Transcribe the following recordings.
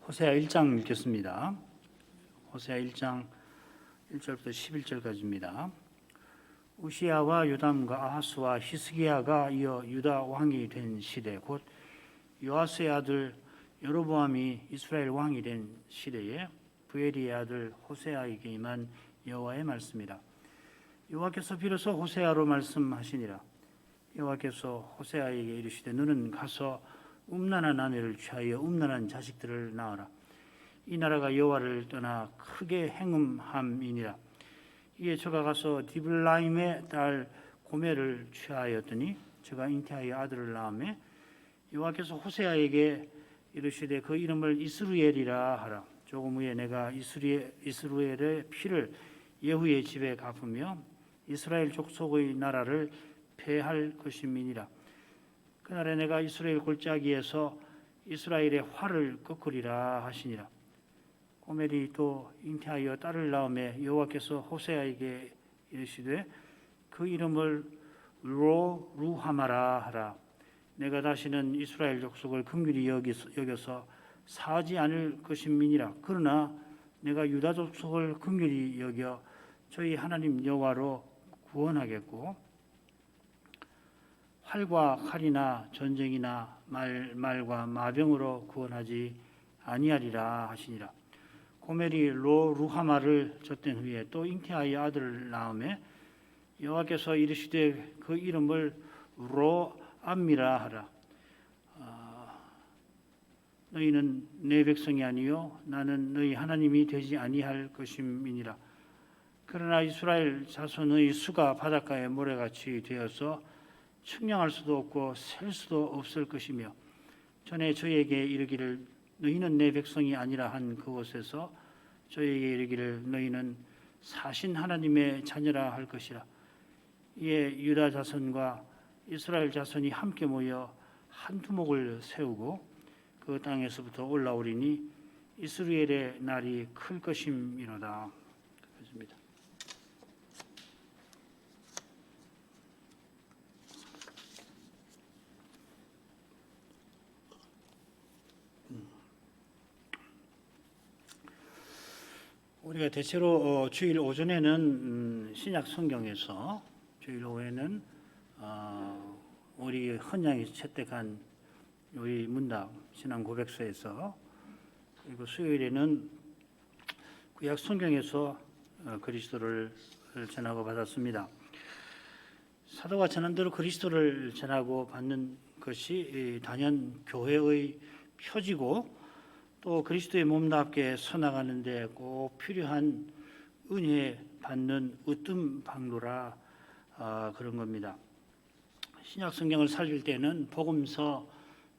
호세아 1장 읽겠습니다. 호세아 1장 1절부터 11절까지입니다. 우시야와 요담과 아하스와 히스기야가 이어 유다 왕이 된 시대, 곧 요아스의 아들 여로보암이 이스라엘 왕이 된 시대에 부엘리의 아들 호세아에게 임한 여호와의 말씀이라. 여호와께서 비로소 호세아로 말씀하시니라. 여호와께서 호세아에게 이르시되 너는 가서 음란한 아내를 취하여 음란한 자식들을 낳아라. 이 나라가 여호와를 떠나 크게 행음함이니라. 이에 저가 가서 디블라임의 딸 고멜을 취하였더니 저가 잉태하여 아들을 낳으매 여호와께서 호세아에게 이르시되 그 이름을 이스루엘이라 하라. 조금 후에 내가 이스루엘의 피를 예후의 집에 갚으며 이스라엘 족속의 나라를 폐할 것임이니라. 그날에 내가 이스라엘 골짜기에서 이스라엘의 활을 꺾으리라 하시니라. 고멜이 또 잉태하여 딸을 낳으매 여호와께서 호세아에게 이르시되 그 이름을 루하마라 하라. 내가 다시는 이스라엘 족속을 긍휼히 여겨서 사하지 않을 것임이니라. 그러나 내가 유다 족속을 긍휼히 여겨 저희 하나님 여호와로 구원하겠고 활과 칼이나 전쟁이나 말과 마병으로 구원하지 아니하리라 하시니라. 고멜이 루하마를 젖된 후에 또 잉태하여 아들을 낳으매 여호와께서 이르시되 그 이름을 로암미라 하라. 너희는 내 백성이 아니요 나는 너희 하나님이 되지 아니할 것임이니라. 그러나 이스라엘 자손의 수가 바닷가의 모래같이 되어서 측량할 수도 없고 셀 수도 없을 것이며 전에 저에게 이르기를 너희는 내 백성이 아니라 한 그곳에서 저에게 이르기를 너희는 사신 하나님의 자녀라 할 것이라. 이에 유다 자손과 이스라엘 자손이 함께 모여 한 두목을 세우고 그 땅에서부터 올라오리니 이스라엘의 날이 클 것임이로다. 그렇습니다. 우리가 대체로 주일 오전에는 신약 성경에서, 주일 오후에는 우리 헌양이 채택한 우리 문답 신앙 고백서에서, 그리고 수요일에는 구약 성경에서 그리스도를 전하고 받았습니다. 사도가 전한 대로 그리스도를 전하고 받는 것이 단연 교회의 표지고 또 그리스도의 몸답게 서나가는 데 꼭 필요한 은혜 받는 으뜸 방도라 그런 겁니다. 신약 성경을 살필 때는 복음서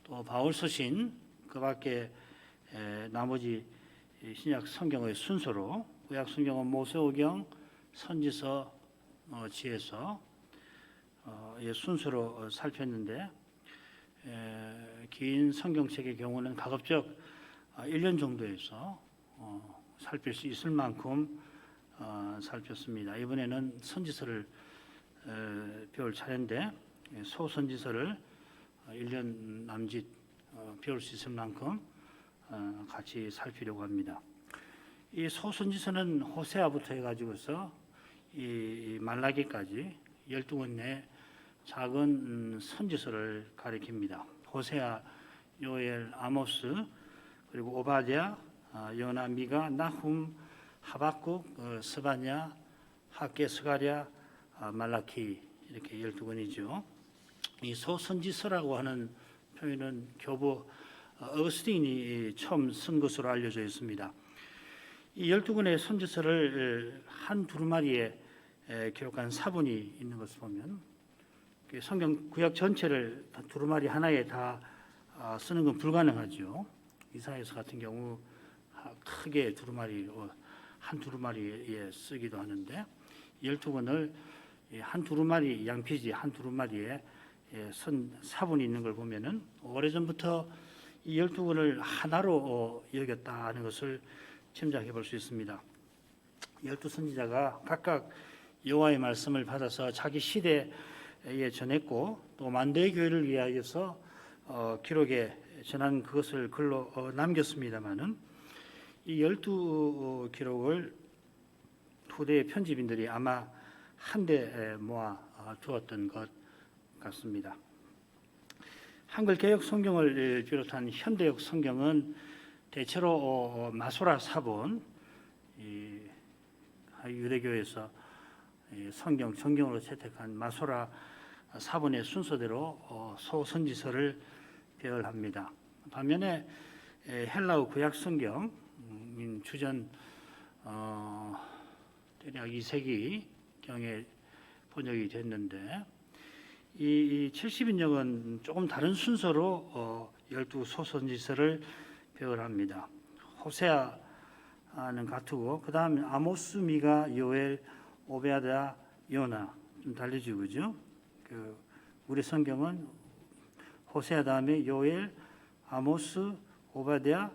또 바울서신 그 밖에 나머지 신약 성경의 순서로 구약 성경은 모세오경, 선지서, 지혜서 순서로 살폈는데 긴 성경책의 경우는 가급적 1년 정도에서 살필 수 있을 만큼 살폈습니다. 이번에는 선지서를 배울 차례인데 소선지서를 1년 남짓 배울 수 있을 만큼 같이 살피려고 합니다. 이 소선지서는 호세아부터 해가지고서 이 말라기까지 12권의 작은 선지서를 가리킵니다. 호세아, 요엘, 아모스, 그리고 오바댜, 요나, 미가, 나훔, 하박국, 스바냐, 학개, 스가랴, 말라키 이렇게 12권이죠. 이 소선지서라고 하는 표현은 교부 어거스틴이 처음 쓴 것으로 알려져 있습니다. 이 12권의 선지서를 한 두루마리에 기록한 사본이 있는 것을 보면 성경 구약 전체를 두루마리 하나에 다 쓰는 건 불가능하죠. 이사야서 같은 경우 크게 한 두루마리에 쓰기도 하는데 12권을 한 두루마리 양피지 한 두루마리에 선 사본이 있는 걸 보면은 오래전부터 이 12권을 하나로 여겼다는 것을 짐작해 볼 수 있습니다. 12선지자가 각각 여호와의 말씀을 받아서 자기 시대에 전했고 또 만대의 교회를 위하여서 기록해 저는 그것을 글로 남겼습니다마는 이 12 기록을 후대 편집인들이 아마 한데 모아 두었던 것 같습니다. 한글 개역 성경을 비롯한 현대역 성경은 대체로 마소라 사본, 유대교에서 성경 정경으로 채택한 마소라 사본의 순서대로 소선지서를 배열합니다. 반면에 헬라어 구약 성경인 주전 대략 2세기 경에 번역이 됐는데 이 70인역은 조금 다른 순서로 12소선지서를 배열합니다. 호세아는 같고 그 다음에 아모스, 미가, 요엘, 오베아다, 요나 좀 달리죠, 그죠? 우리 성경은 호세아 다음에 요엘, 아모스, 오바댜,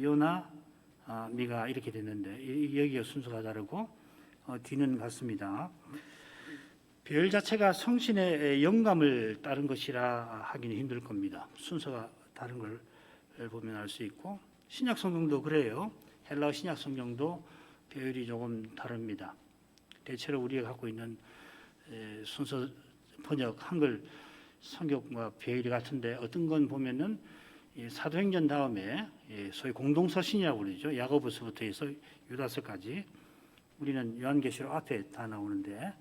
요나, 미가 이렇게 됐는데 여기가 순서가 다르고 뒤는 같습니다. 배열 자체가 성신의 영감을 따른 것이라 하기는 힘들 겁니다. 순서가 다른 걸 보면 알 수 있고 신약 성경도 그래요. 헬라어 신약 성경도 배열이 조금 다릅니다. 대체로 우리가 갖고 있는 순서 번역 한글 성경과 배열이 같은데 어떤 건 보면은 사도행전 다음에 소위 공동서신이라고 그러죠. 야고보서부터 해서 유다서까지 우리는 요한계시록 앞에 다 나오는데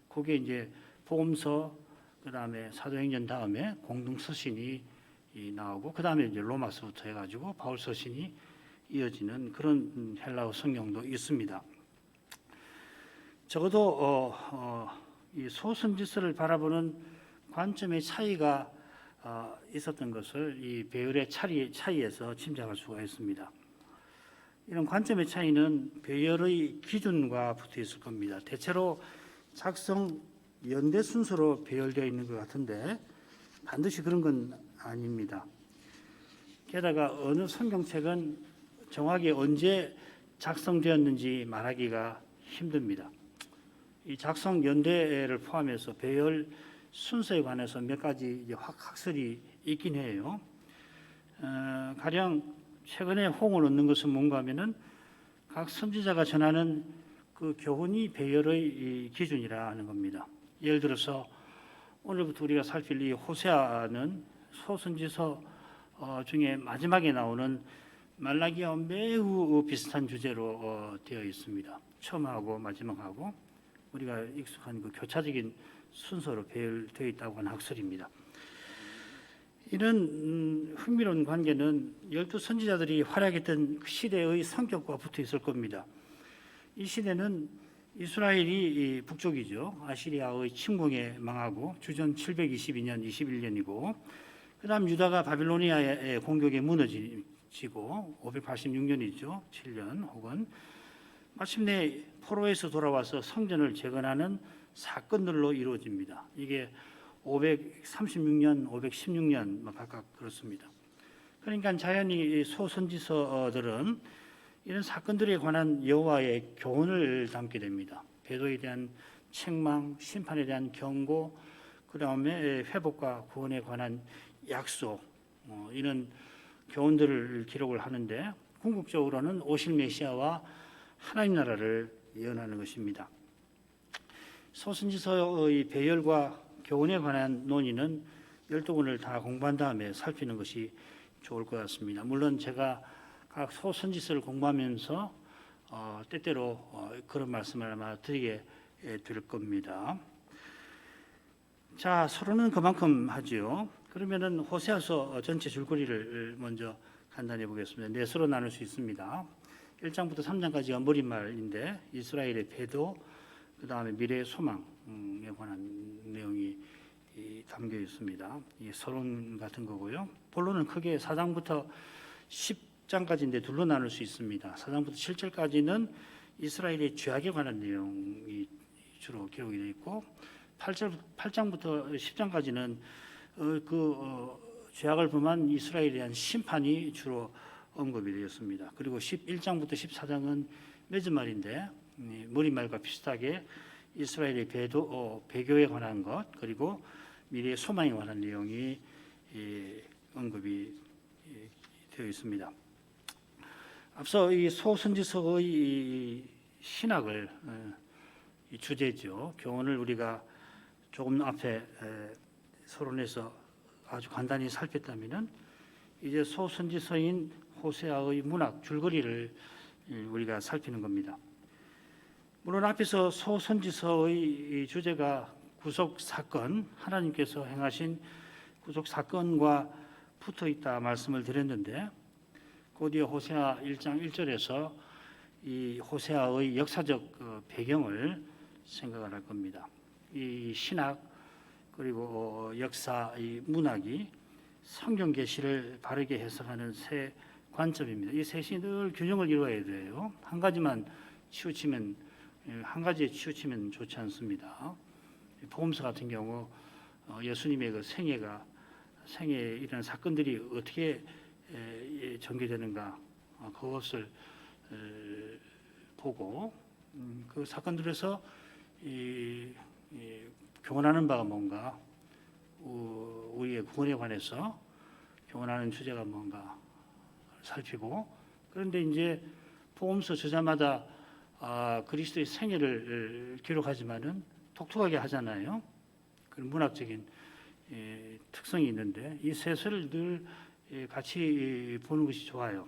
그게 이제 복음서 그다음에 사도행전 다음에 공동서신이 나오고 그다음에 이제 로마서부터 해가지고 바울서신이 이어지는 그런 헬라어 성경도 있습니다. 적어도 이 소선지서를 바라보는 관점의 차이가 있었던 것을 이 배열의 차이에서 짐작할 수가 있습니다. 이런 관점의 차이는 배열의 기준과 붙어 있을 겁니다. 대체로 작성 연대 순서로 배열되어 있는 것 같은데 반드시 그런 건 아닙니다. 게다가 어느 성경책은 정확히 언제 작성되었는지 말하기가 힘듭니다. 이 작성 연대를 포함해서 배열 순서에 관해서 몇 가지 학설이 있긴 해요. 가령 최근에 호응을 얻는 것은 뭔가 하면은 각 선지자가 전하는 그 교훈이 배열의 기준이라 하는 겁니다. 예를 들어서 오늘부터 우리가 살필 이 호세아는 소선지서 중에 마지막에 나오는 말라기와 매우 비슷한 주제로 되어 있습니다. 처음하고 마지막하고 우리가 익숙한 그 교차적인 순서로 배열되어 있다고 하는 학설입니다. 이런 흥미로운 관계는 12선지자들이 활약했던 그 시대의 성격과 붙어 있을 겁니다. 이 시대는 이스라엘이 북쪽이죠. 아시리아의 침공에 망하고 주전 722년 21년이고 그 다음 유다가 바빌로니아의 공격에 무너지고 586년이죠. 7년 혹은 마침내 포로에서 돌아와서 성전을 재건하는 사건들로 이루어집니다. 이게 536년, 516년 각각 그렇습니다. 그러니까 자연히 소선지서들은 이런 사건들에 관한 여호와의 교훈을 담게 됩니다. 배도에 대한 책망, 심판에 대한 경고, 그 다음에 회복과 구원에 관한 약속, 이런 교훈들을 기록을 하는데 궁극적으로는 오실 메시아와 하나님 나라를 예언하는 것입니다. 소선지서의 배열과 교훈에 관한 논의는 12권을 다 공부한 다음에 살피는 것이 좋을 것 같습니다. 물론 제가 각 소선지서를 공부하면서 때때로 그런 말씀을 아마 드리게 될 겁니다. 자, 서론은 그만큼 하지요. 그러면은 호세아서 전체 줄거리를 먼저 간단히 보겠습니다. 네 서로 나눌 수 있습니다. 1장부터 3장까지가 머릿말인데 이스라엘의 배도, 그 다음에 미래의 소망에 관한 내용이 담겨 있습니다. 이 서론 같은 거고요. 본론은 크게 4장부터 10장까지인데 둘로 나눌 수 있습니다. 4장부터 7절까지는 이스라엘의 죄악에 관한 내용이 주로 기록이 되어 있고 8장부터 10장까지는 죄악을 범한 이스라엘에 대한 심판이 주로 언급이 되었습니다. 그리고 11장부터 14장은 맺은말인데 머릿말과 비슷하게 이스라엘의 배교에 관한 것 그리고 미래의 소망에 관한 내용이 언급이 되어 있습니다. 앞서 이 소선지서의 이 신학을 이 주제죠. 교훈을 우리가 조금 앞에 서론에서 아주 간단히 살폈다면은 이제 소선지서인 호세아의 문학 줄거리를 우리가 살피는 겁니다. 물론 앞에서 소선지서의 주제가 구속 사건, 하나님께서 행하신 구속 사건과 붙어 있다 말씀을 드렸는데 곧이어 호세아 1장 1절에서 이 호세아의 역사적 배경을 생각을 할 겁니다. 이 신학 그리고 역사, 이 문학이 성경 계시를 바르게 해석하는 세 관점입니다. 이 셋이 늘 균형을 이루어야 돼요. 한 가지만 치우치면 한 가지에 치우치면 좋지 않습니다. 복음서 같은 경우 예수님의 그 생애에 이런 사건들이 어떻게 전개되는가 그것을 보고 그 사건들에서 교훈하는 바가 뭔가 우리의 구원에 관해서 교훈하는 주제가 뭔가 살피고 그런데 이제 복음서 저자마다 그리스도의 생애를 기록하지만은 독특하게 하잖아요. 그런 문학적인 특성이 있는데 이 셋을 늘 같이 보는 것이 좋아요.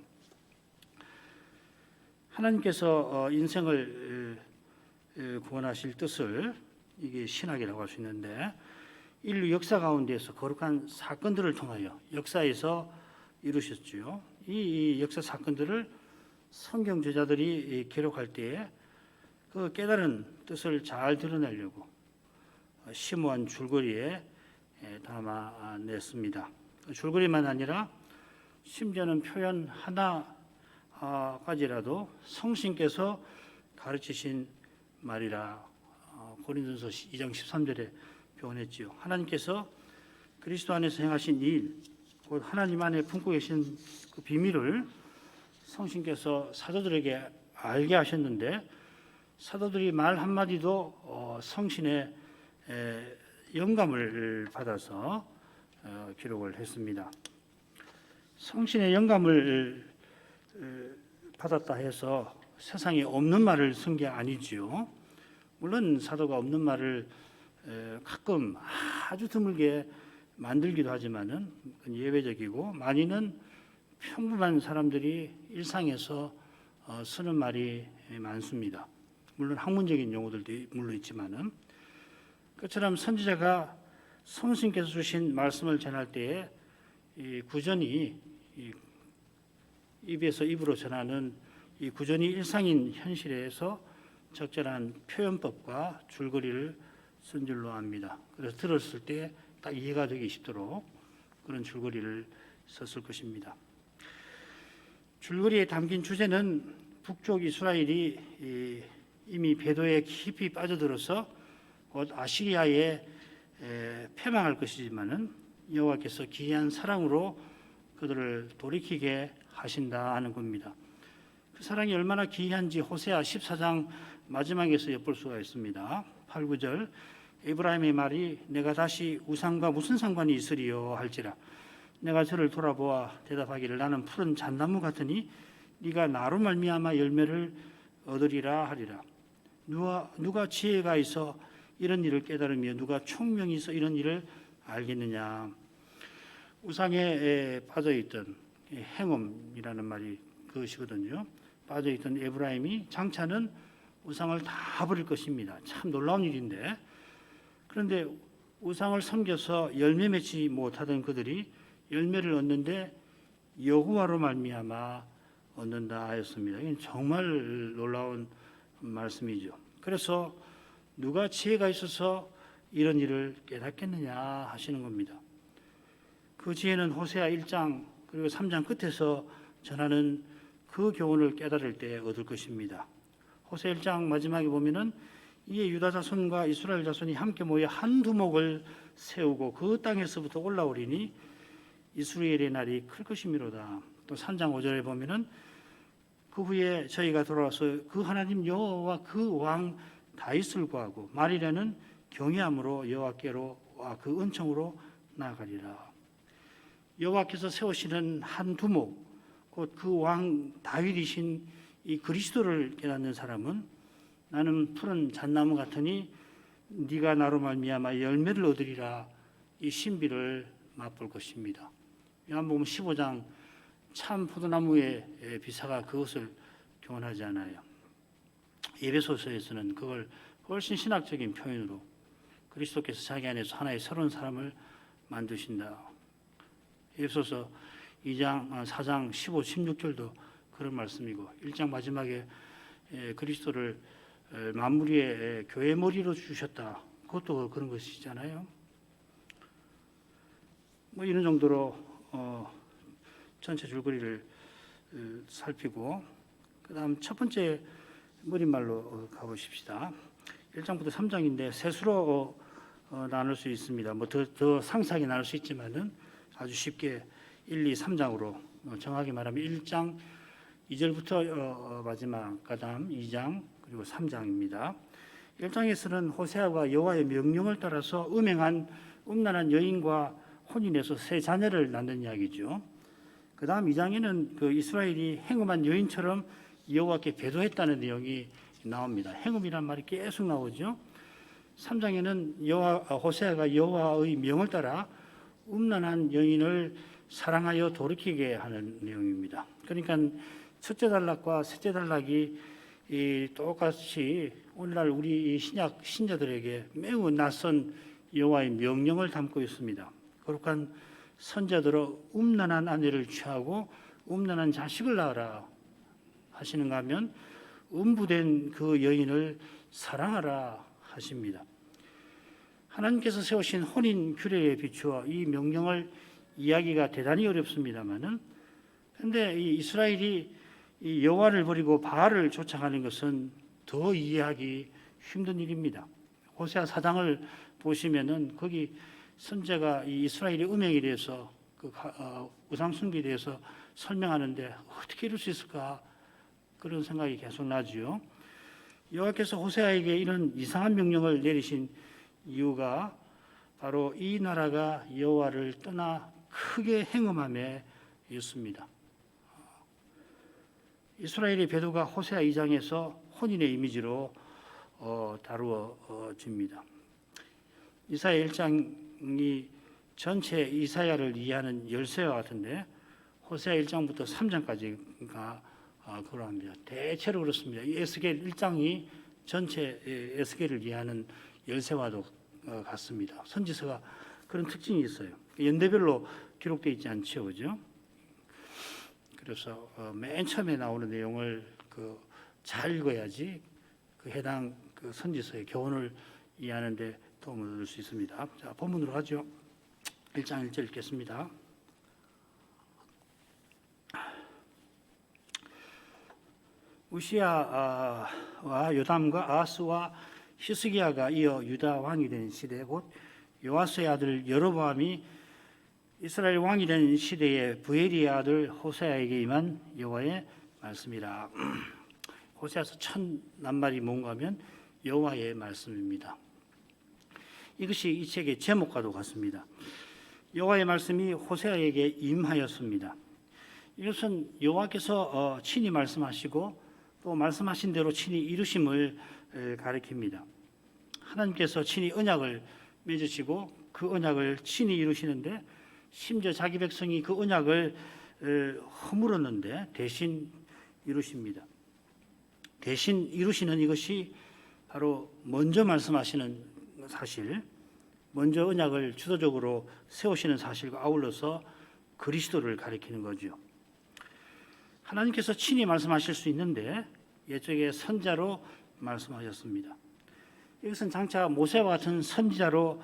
하나님께서 인생을 구원하실 뜻을 이게 신학이라고 할 수 있는데 인류 역사 가운데서 거룩한 사건들을 통하여 역사에서 이루셨죠. 이 역사 사건들을 성경 저자들이 기록할 때에 그 깨달은 뜻을 잘 드러내려고 심오한 줄거리에 담아냈습니다. 줄거리만 아니라 심지어는 표현 하나까지라도 성신께서 가르치신 말이라 고린도서 2장 13절에 표현했지요. 하나님께서 그리스도 안에서 행하신 일, 곧 하나님 안에 품고 계신 그 비밀을 성신께서 사도들에게 알게 하셨는데 사도들이 말 한마디도 성신의 영감을 받아서 기록을 했습니다. 성신의 영감을 받았다 해서 세상에 없는 말을 쓴 게 아니지요. 물론 사도가 없는 말을 가끔 아주 드물게 만들기도 하지만은 예외적이고 많이는 평범한 사람들이 일상에서 쓰는 말이 많습니다. 물론 학문적인 용어들도 물론 있지만은 그처럼 선지자가 성신께서 주신 말씀을 전할 때에 이 구전이 입에서 입으로 전하는 이 구전이 일상인 현실에서 적절한 표현법과 줄거리를 쓴 줄로 압니다. 그래서 들었을 때 딱 이해가 되기 쉽도록 그런 줄거리를 썼을 것입니다. 줄거리에 담긴 주제는 북쪽 이스라엘이 이미 배도에 깊이 빠져들어서 곧 아시리아에 패망할 것이지만은 여호와께서 기이한 사랑으로 그들을 돌이키게 하신다 하는 겁니다. 그 사랑이 얼마나 기이한지 호세아 14장 마지막에서 엿볼 수가 있습니다. 8, 9절 에브라임의 말이 내가 다시 우상과 무슨 상관이 있으리요 할지라 내가 저를 돌아보아 대답하기를 나는 푸른 잣나무 같으니 네가 나로 말미암아 열매를 얻으리라 하리라. 누가 지혜가 있어 이런 일을 깨달으며 누가 총명이 있어 이런 일을 알겠느냐. 우상에 빠져있던 행음이라는 말이 그것이거든요. 빠져있던 에브라임이 장차는 우상을 다 버릴 것입니다. 참 놀라운 일인데 그런데 우상을 섬겨서 열매 맺지 못하던 그들이 열매를 얻는데 여호와로 말미암아 얻는다 하였습니다. 이건 정말 놀라운 말씀이죠. 그래서 누가 지혜가 있어서 이런 일을 깨닫겠느냐 하시는 겁니다. 그 지혜는 호세아 1장 그리고 3장 끝에서 전하는 그 교훈을 깨달을 때 얻을 것입니다. 호세아 1장 마지막에 보면은 이에 유다 자손과 이스라엘 자손이 함께 모여 한 두목을 세우고 그 땅에서부터 올라오리니 이스라엘의 날이 클 것이미로다. 또 3장 5절에 보면은 그 후에 저희가 돌아와서 그 하나님 여호와와 그 왕 다윗을 구하고 말일에는 경외함으로 여호와께로 와 그 은총으로 나아가리라. 여호와께서 세우시는 한 두목, 곧 그 왕 다윗이신 이 그리스도를 깨닫는 사람은 나는 푸른 잣나무 같으니 네가 나로 말미암아 열매를 얻으리라 이 신비를 맛볼 것입니다. 요한복음 15장 참 포도나무의 비사가 그것을 교훈하지 않아요. 에베소서에서는 그걸 훨씬 신학적인 표현으로 그리스도께서 자기 안에서 하나의 새로운 사람을 만드신다. 에베소서 2장, 4장 15, 16절도 그런 말씀이고 1장 마지막에 그리스도를 만물의 교회 머리로 주셨다. 그것도 그런 것이잖아요. 뭐 이런 정도로 전체 줄거리를 살피고 그다음 첫 번째 머릿말로 가보십시다. 1장부터 3장인데 셋으로 나눌 수 있습니다. 뭐 더 상세하게 나눌 수 있지만은 아주 쉽게 1, 2, 3장으로 정확히 말하면 1장 2절부터 마지막 그다음 2장 그리고 3장입니다. 1장에서는 호세아가 여호와의 명령을 따라서 음행한 음란한 여인과 혼인해서 세 자녀를 낳는 이야기죠. 그다음 2장에는 그 이스라엘이 행음한 여인처럼 여호와께 배도했다는 내용이 나옵니다. 행음이란 말이 계속 나오죠. 3장에는 호세아가 여호와의 명을 따라 음란한 여인을 사랑하여 돌이키게 하는 내용입니다. 그러니까 첫째 단락과 셋째 단락이 똑같이 오늘날 우리 신약 신자들에게 매우 낯선 여호와의 명령을 담고 있습니다. 거룩한 선자들어 음란한 아내를 취하고 음란한 자식을 낳으라 하시는가 하면 음부된 그 여인을 사랑하라 하십니다. 하나님께서 세우신 혼인 규례에 비추어 이 명령을 이야기가 대단히 어렵습니다만은 그런데 이 이스라엘이 이 여호와를 버리고 바알을 쫓아가는 것은 더 이해하기 힘든 일입니다. 호세아 4장을 보시면은 거기 선제가 이 이스라엘의 음행에 대해서 그 우상 숭배에 대해서 설명하는데 어떻게 이럴 수 있을까 그런 생각이 계속 나지요. 여호와께서 호세아에게 이런 이상한 명령을 내리신 이유가 바로 이 나라가 여호와를 떠나 크게 행음함에 있습니다. 이스라엘의 배도가 호세아 2장에서 혼인의 이미지로 다루어집니다. 이사야 1장이 전체 이사야를 이해하는 열쇠와 같은데 호세아 1장부터 3장까지가 그러합니다. 대체로 그렇습니다. 이 에스겔 1장이 전체 에스겔을 이해하는 열쇠와도 같습니다. 선지서가 그런 특징이 있어요. 연대별로 기록되어 있지 않죠, 그죠? 그래서 맨 처음에 나오는 내용을 잘 읽어야지 그 해당 그 선지서의 교훈을 이해하는데 도움을 얻을 수 있습니다. 자, 본문으로 가죠. 1장 1절 읽겠습니다. 우시야와 요담과 아하스와 히스기야가 이어 유다 왕이 된 시대 곧 요아스의 아들 여로보암이 이스라엘 왕이 된 시대에 부엘리의 아들 호세아에게 임한 여호와의 말씀이라. 호세아서 첫 낱말이 뭔가 하면 여호와의 말씀입니다. 이것이 이 책의 제목과도 같습니다. 여호와의 말씀이 호세아에게 임하였습니다. 이것은 여호와께서 친히 말씀하시고 또 말씀하신 대로 친히 이루심을 가리킵니다. 하나님께서 친히 언약을 맺으시고 그 언약을 친히 이루시는데 심지어 자기 백성이 그 언약을 허물었는데 대신 이루십니다. 대신 이루시는 이것이 바로 먼저 말씀하시는 사실, 먼저 언약을 주도적으로 세우시는 사실과 아울러서 그리스도를 가리키는 거죠. 하나님께서 친히 말씀하실 수 있는데 옛적에 선자로 말씀하셨습니다. 이것은 장차 모세와 같은 선지자로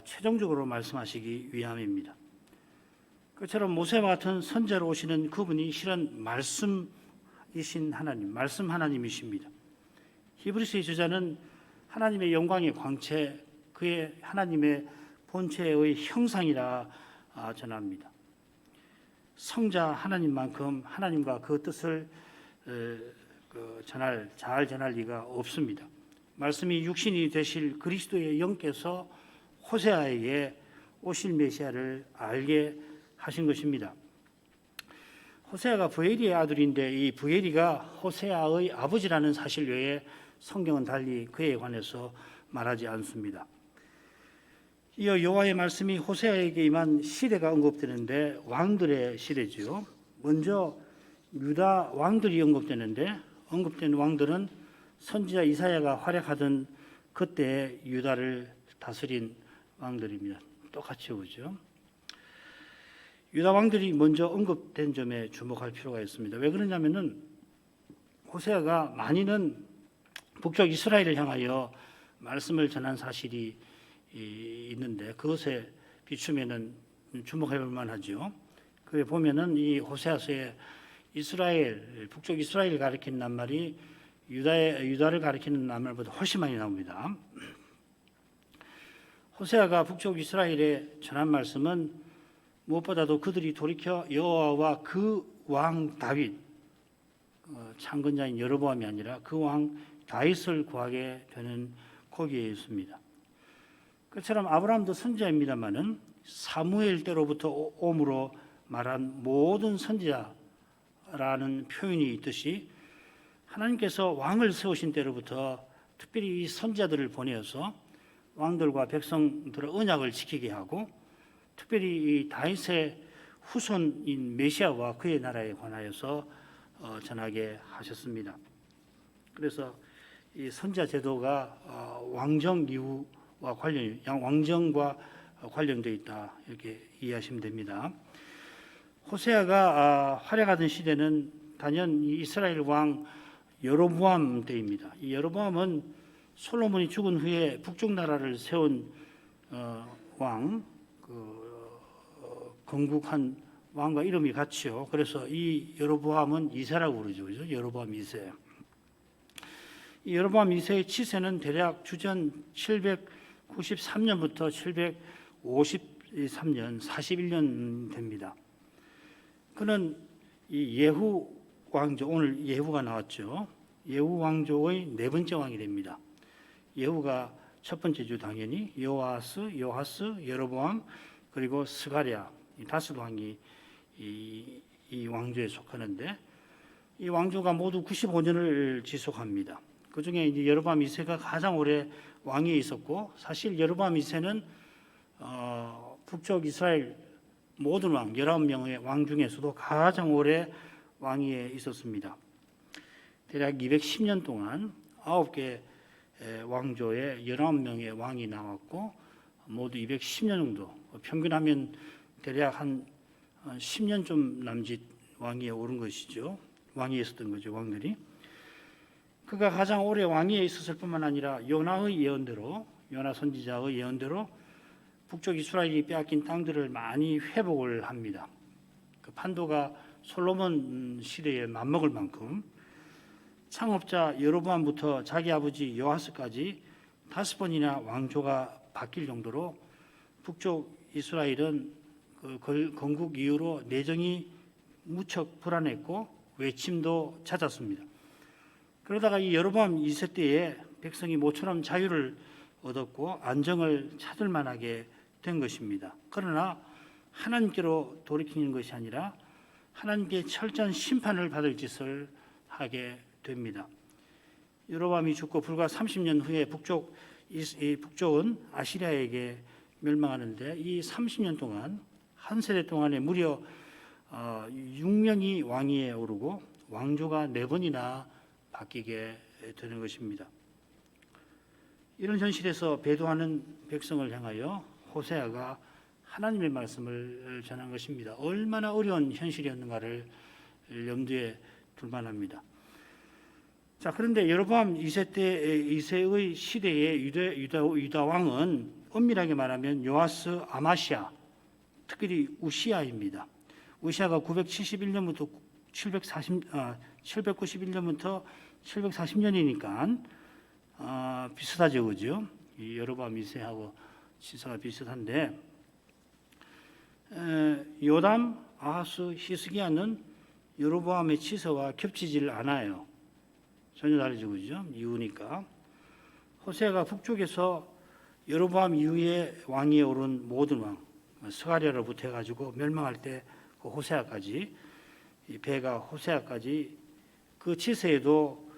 최종적으로 말씀하시기 위함입니다. 그처럼 모세와 같은 선자로 오시는 그분이 실은 말씀이신 하나님, 말씀 하나님이십니다. 히브리서의 저자는 하나님의 영광의 광채, 그의 하나님의 본체의 형상이라 전합니다. 성자 하나님만큼 하나님과 그 뜻을 잘 전할 리가 없습니다. 말씀이 육신이 되실 그리스도의 영께서 호세아에게 오실 메시아를 알게 하신 것입니다. 호세아가 부엘이의 아들인데 이 부엘이가 호세아의 아버지라는 사실 외에 성경은 달리 그에 관해서 말하지 않습니다. 이어 여호와의 말씀이 호세아에게 임한 시대가 언급되는데 왕들의 시대지요. 먼저 유다 왕들이 언급된 왕들은 선지자 이사야가 활약하던 그때 유다를 다스린 왕들입니다. 똑같이 오죠. 유다 왕들이 먼저 언급된 점에 주목할 필요가 있습니다. 왜 그러냐면은 호세아가 많이는 북쪽 이스라엘을 향하여 말씀을 전한 사실이 있는데 그것에 비추면은 주목해 볼 만하죠. 그에 보면은 이 호세아서에 북쪽 이스라엘을 가리키는 낱말이 유다를 가리키는 낱말보다 훨씬 많이 나옵니다. 호세아가 북쪽 이스라엘에 전한 말씀은 무엇보다도 그들이 돌이켜 여호와와 그 왕 다윗, 창건자인 여로보암이 아니라 그 왕 다윗을 구하게 되는 거기에 있습니다. 그처럼 아브라함도 선지자입니다만은 사무엘 때로부터 옴으로 말한 모든 선지자라는 표현이 있듯이 하나님께서 왕을 세우신 때로부터 특별히 이 선지자들을 보내어서 왕들과 백성들의 언약을 지키게 하고 특별히 이 다윗의 후손인 메시아와 그의 나라에 관하여서 전하게 하셨습니다. 그래서 이 선지자 제도가 왕정 이후와 왕정과 관련되어 있다 이렇게 이해하시면 됩니다. 호세아가 활약하던 시대는 단연 이스라엘 왕 여로보암 때입니다. 이 여로보암은 솔로몬이 죽은 후에 북쪽 나라를 세운 건국한 왕과 이름이 같이요. 그래서 이 여로보암은 2세라고 그러죠. 그죠? 여로보암 2세. 이 여로보암 2세의 치세는 대략 주전 793년부터 753년, 41년 됩니다. 그는 이 예후 왕조, 오늘 예후가 나왔죠. 예후 왕조의 네 번째 왕이 됩니다. 예후가 첫 번째 주 당연히 요하스, 여로보암, 그리고 스가랴 이 다섯 왕이 이 왕조에 속하는데 이 왕조가 모두 95년을 지속합니다. 그 중에 이제 여로보암 2세가 가장 오래 왕위에 있었고 사실 여로보암 2세는 북쪽 이스라엘 모든 왕 19명의 왕 중에서도 가장 오래 왕위에 있었습니다. 대략 210년 동안 9개 왕조에 19명의 왕이 나왔고 모두 210년 정도 평균하면 대략 한 10년 좀 남짓 왕위에 오른 것이죠. 왕위에 있었던 거죠. 왕들이. 그가 가장 오래 왕위에 있었을 뿐만 아니라 요나 선지자의 예언대로 북쪽 이스라엘이 빼앗긴 땅들을 많이 회복을 합니다. 그 판도가 솔로몬 시대에 맞먹을 만큼 창업자 여로보암부터 자기 아버지 요하스까지 5번이나 왕조가 바뀔 정도로 북쪽 이스라엘은 그 건국 이후로 내정이 무척 불안했고 외침도 잦았습니다. 그러다가 이 여로보암 2세 때에 백성이 모처럼 자유를 얻었고 안정을 찾을 만하게 된 것입니다. 그러나 하나님께로 돌이키는 것이 아니라 하나님께 철저한 심판을 받을 짓을 하게 됩니다. 여로보암이 죽고 불과 30년 후에 북쪽은 아시리아에게 멸망하는데 이 30년 동안 한 세대 동안에 무려 6명이 왕위에 오르고 왕조가 4번이나 바뀌게 되는 것입니다. 이런 현실에서 배도하는 백성을 향하여 호세아가 하나님의 말씀을 전한 것입니다. 얼마나 어려운 현실이었는가를 염두에 둘 만합니다. 자, 그런데 여로보암 2세의 시대의 유다 왕은 엄밀하게 말하면 요아스, 아마시아, 특별히 우시아입니다. 우시아가 971년부터 791년부터 740년이니까 비슷하죠, 그죠? 이 여로보암 2세하고 시사가 비슷한데 요담, 아하스, 히스기야는 여로보암의 치서와 겹치질 않아요. 전혀 다르죠, 그죠? 이유니까. 호세아가 북쪽에서 여로보암 이후에 왕위에 오른 모든 왕, 스가랴로부터 해가지고 멸망할 때 그 호세아까지, 이 배가 호세아까지 그 치세에도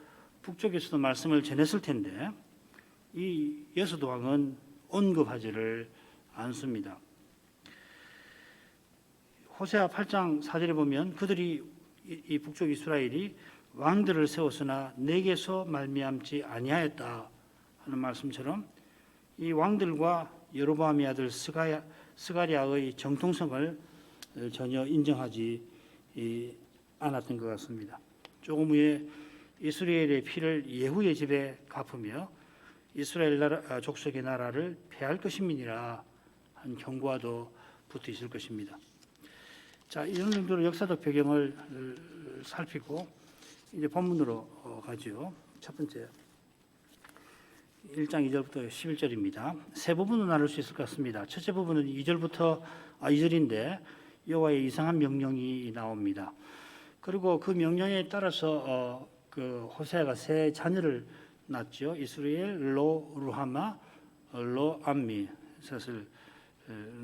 북쪽에서도 말씀을 전했을 텐데 이 여섯 왕은 언급하지를 않습니다. 호세아 8장 4절에 보면 그들이 이 북쪽 이스라엘이 왕들을 세웠으나 내게서 말미암지 아니하였다 하는 말씀처럼 이 왕들과 여로보암의 아들 스가랴의 정통성을 전혀 인정하지 않았던 것 같습니다. 조금 후에 이스라엘의 피를 예후의 집에 갚으며 이스라엘 나라, 족속의 나라를 폐할 것임이니라 한 경고와도 붙어 있을 것입니다. 자, 이런 정도로 역사적 배경을 살피고 이제 본문으로 가죠. 첫 번째 1장 2절부터 11절입니다. 세 부분으로 나눌 수 있을 것 같습니다. 첫째 부분은 2절인데 여호와의 이상한 명령이 나옵니다. 그리고 그 명령에 따라서 그 호세아가 세 자녀를 낳았죠. 이스라엘, 루하마, 암미 셋을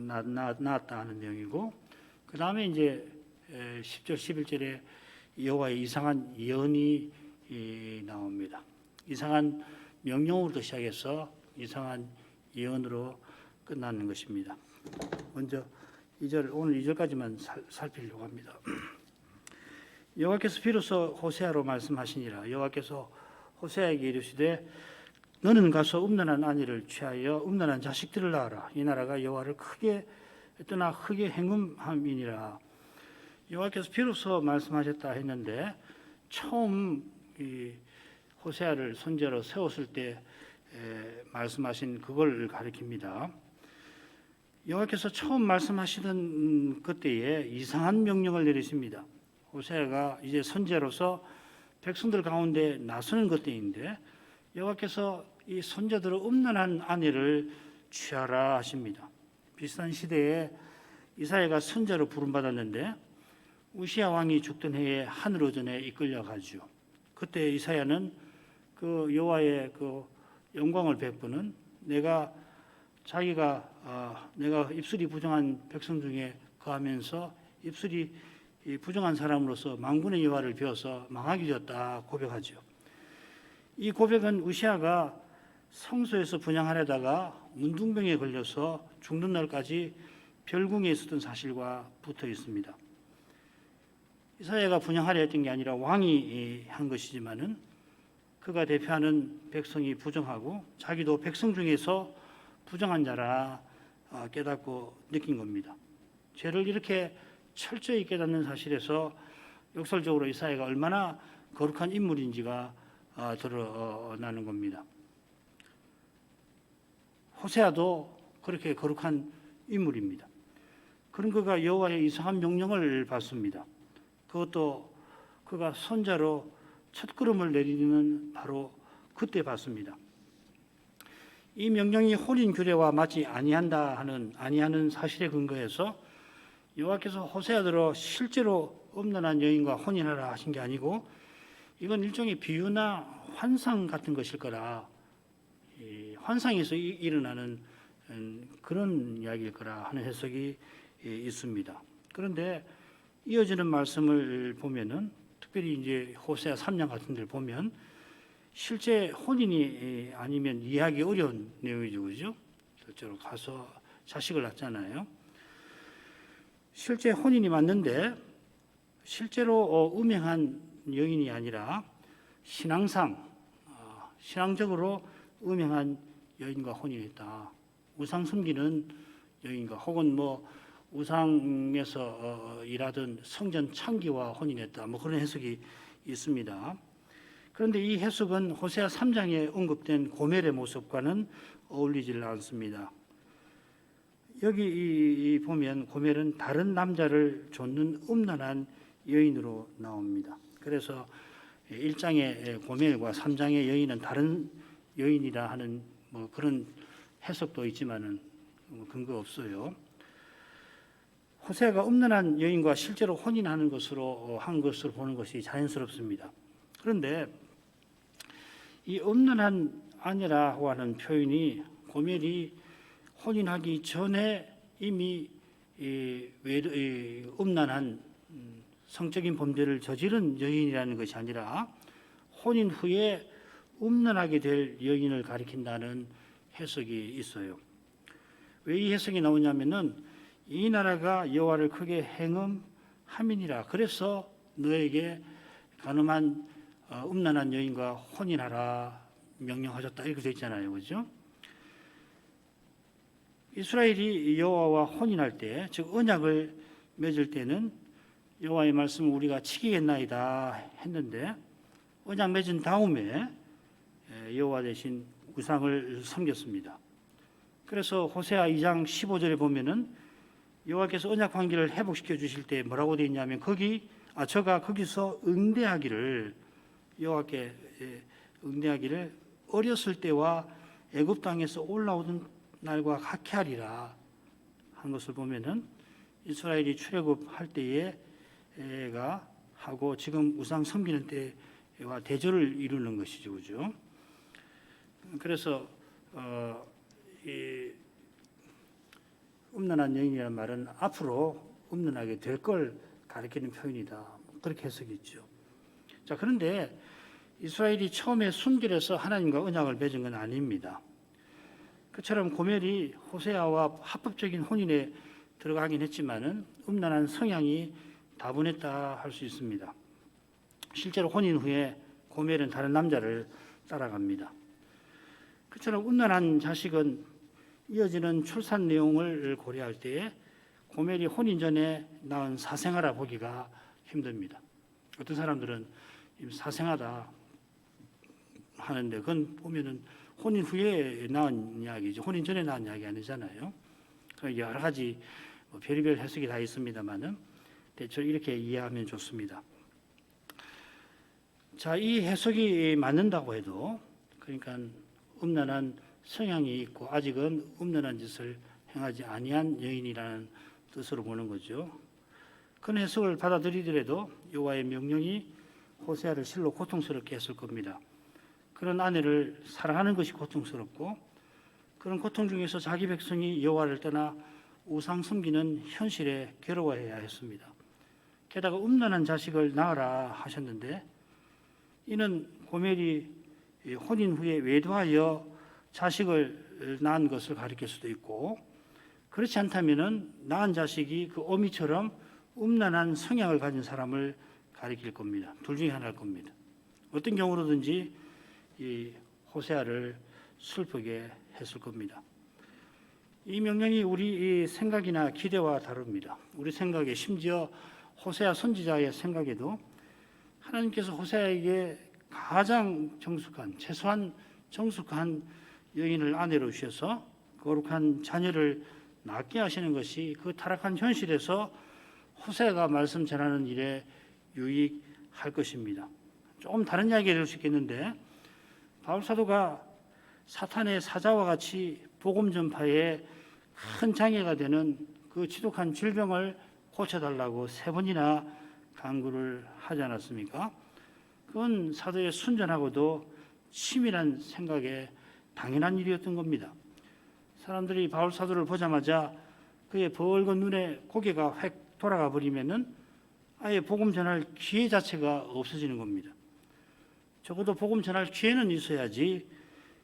낳았다 하는 내용이고, 그 다음에 이제 10절, 11절에 여호와의 이상한 예언이 나옵니다. 이상한 명령으로부터 시작해서 이상한 예언으로 끝나는 것입니다. 먼저 오늘 2절까지만 살피려고 합니다. 여호와께서 비로소 호세아로 말씀하시니라. 여호와께서 호세아에게 이르시되 너는 가서 음란한 아내를 취하여 음란한 자식들을 낳아라. 이 나라가 여호와를 크게 떠나 흑에 행음함이니라. 여호와께서 비로소 말씀하셨다 했는데 처음 이 호세아를 선지자로 세웠을 때 말씀하신 그걸 가리킵니다. 여호와께서 처음 말씀하시던 그때에 이상한 명령을 내리십니다. 호세아가 이제 선지자로서 백성들 가운데 나서는 그때인데 여호와께서 이 선지자들의 음란한 아내를 취하라 하십니다. 비슷한 시대에 이사야가 선지자로 부름받았는데 우시야 왕이 죽던 해에 하늘오전에 이끌려가죠. 그때 이사야는 그 여호와의 그 영광을 베푸는 내가 입술이 부정한 백성 중에 거하면서 입술이 부정한 사람으로서 만군의 여호와를 베어서 망하게 되었다 고백하죠. 이 고백은 우시야가 성소에서 분향하려다가 문둥병에 걸려서 죽는 날까지 별궁에 있었던 사실과 붙어 있습니다. 이사야가 분향하려 했던 게 아니라 왕이 한 것이지만은 그가 대표하는 백성이 부정하고 자기도 백성 중에서 부정한 자라 깨닫고 느낀 겁니다. 죄를 이렇게 철저히 깨닫는 사실에서 역설적으로 이사야가 얼마나 거룩한 인물인지가 드러나는 겁니다. 호세아도 그렇게 거룩한 인물입니다. 그런 그가 여호와의 이상한 명령을 받습니다. 그것도 그가 선자로 첫걸음을 내리는 바로 그때 받습니다. 이 명령이 혼인 규례와 맞지 아니하는 사실에 근거해서 여호와께서 호세아들로 실제로 음란한 여인과 혼인하라 하신 게 아니고 이건 일종의 비유나 환상 같은 것일 거라, 환상에서 일어나는 그런 이야기일 거라 하는 해석이 있습니다. 그런데 이어지는 말씀을 보면은 특별히 이제 호세아 3장 같은 데를 보면 실제 혼인이 아니면 이해하기 어려운 내용이죠, 그죠? 실제로 가서 자식을 낳잖아요. 실제 혼인이 맞는데 실제로 음행한 여인이 아니라 신앙적으로 음행한 여인과 혼인했다. 우상 섬기는 여인과 혹은 우상에서 일하던 성전 창기와 혼인했다. 그런 해석이 있습니다. 그런데 이 해석은 호세아 3장에 언급된 고멜의 모습과는 어울리질 않습니다. 여기 보면 고멜은 다른 남자를 좇는 음란한 여인으로 나옵니다. 그래서 1장의 고멜과 3장의 여인은 다른 여인이라 하는 그런 해석도 있지만은 근거 없어요. 호세아가 음란한 여인과 실제로 혼인하는 것으로 보는 것이 자연스럽습니다. 그런데 이 음란한 아내라고 하는 표현이 고멜이 혼인하기 전에 이미 음란한 성적인 범죄를 저지른 여인이라는 것이 아니라 혼인 후에 음란하게 될 여인을 가리킨다는 해석이 있어요. 왜 이 해석이 나오냐면은 이 나라가 여호와를 크게 행음함이니라. 그래서 너에게 간음한 음란한 여인과 혼인하라 명령하셨다 이렇게 되어 있잖아요, 그렇죠? 이스라엘이 여호와와 혼인할 때, 즉 언약을 맺을 때는 여호와의 말씀을 우리가 지키겠나이다 했는데 언약 맺은 다음에 여호와 대신 우상을 섬겼습니다. 그래서 호세아 2장 15절에 보면은 여호와께서 언약 관계를 회복시켜 주실 때 뭐라고 되어 있냐면 저가 거기서 응대하기를 여호와께 응대하기를 어렸을 때와 애굽 땅에서 올라오던 날과 같게 하리라 한 것을 보면은 이스라엘이 출애굽할 때에가 하고 지금 우상 섬기는 때와 대조를 이루는 것이죠, 그죠? 그래서 이 음란한 여인이라는 말은 앞으로 음란하게 될 걸 가리키는 표현이다. 그렇게 해석했죠. 자, 그런데 이스라엘이 처음에 순결해서 하나님과 언약을 맺은 건 아닙니다. 그처럼 고멜이 호세아와 합법적인 혼인에 들어가긴 했지만은 음란한 성향이 다분했다 할 수 있습니다. 실제로 혼인 후에 고멜은 다른 남자를 따라갑니다. 그처럼 음란한 자식은 이어지는 출산 내용을 고려할 때에 고멜이 혼인 전에 낳은 사생아라 보기가 힘듭니다. 어떤 사람들은 사생아다 하는데 그건 보면은 혼인 후에 낳은 이야기죠. 혼인 전에 낳은 이야기 아니잖아요. 여러 가지 별의별 해석이 다 있습니다만은 대충 이렇게 이해하면 좋습니다. 자, 이 해석이 맞는다고 해도 그러니까 음란한 성향이 있고 아직은 음란한 짓을 행하지 아니한 여인이라는 뜻으로 보는 거죠. 그 해석을 받아들이더라도 여호와의 명령이 호세아를 실로 고통스럽게 했을 겁니다. 그런 아내를 사랑하는 것이 고통스럽고 그런 고통 중에서 자기 백성이 여호와를 떠나 우상 섬기는 현실에 괴로워해야 했습니다. 게다가 음란한 자식을 낳으라 하셨는데 이는 고멜이 혼인 후에 외도하여 자식을 낳은 것을 가리킬 수도 있고 그렇지 않다면은 낳은 자식이 그 어미처럼 음란한 성향을 가진 사람을 가리킬 겁니다. 둘 중에 하나일 겁니다. 어떤 경우로든지 이 호세아를 슬프게 했을 겁니다. 이 명령이 우리 생각이나 기대와 다릅니다. 우리 생각에 심지어 호세아 선지자의 생각에도 하나님께서 호세아에게 가장 정숙한 최소한 정숙한 여인을 아내로 주셔서 거룩한 자녀를 낳게 하시는 것이 그 타락한 현실에서 호세아가 말씀 전하는 일에 유익할 것입니다. 조금 다른 이야기가 될 수 있겠는데 바울 사도가 사탄의 사자와 같이 복음 전파에 큰 장애가 되는 그 지독한 질병을 고쳐달라고 3번이나 간구를 하지 않았습니까? 그건 사도의 순전하고도 치밀한 생각에 당연한 일이었던 겁니다. 사람들이 바울 사도를 보자마자 그의 벌건 눈에 고개가 획 돌아가 버리면은 아예 복음 전할 기회 자체가 없어지는 겁니다. 적어도 복음 전할 기회는 있어야지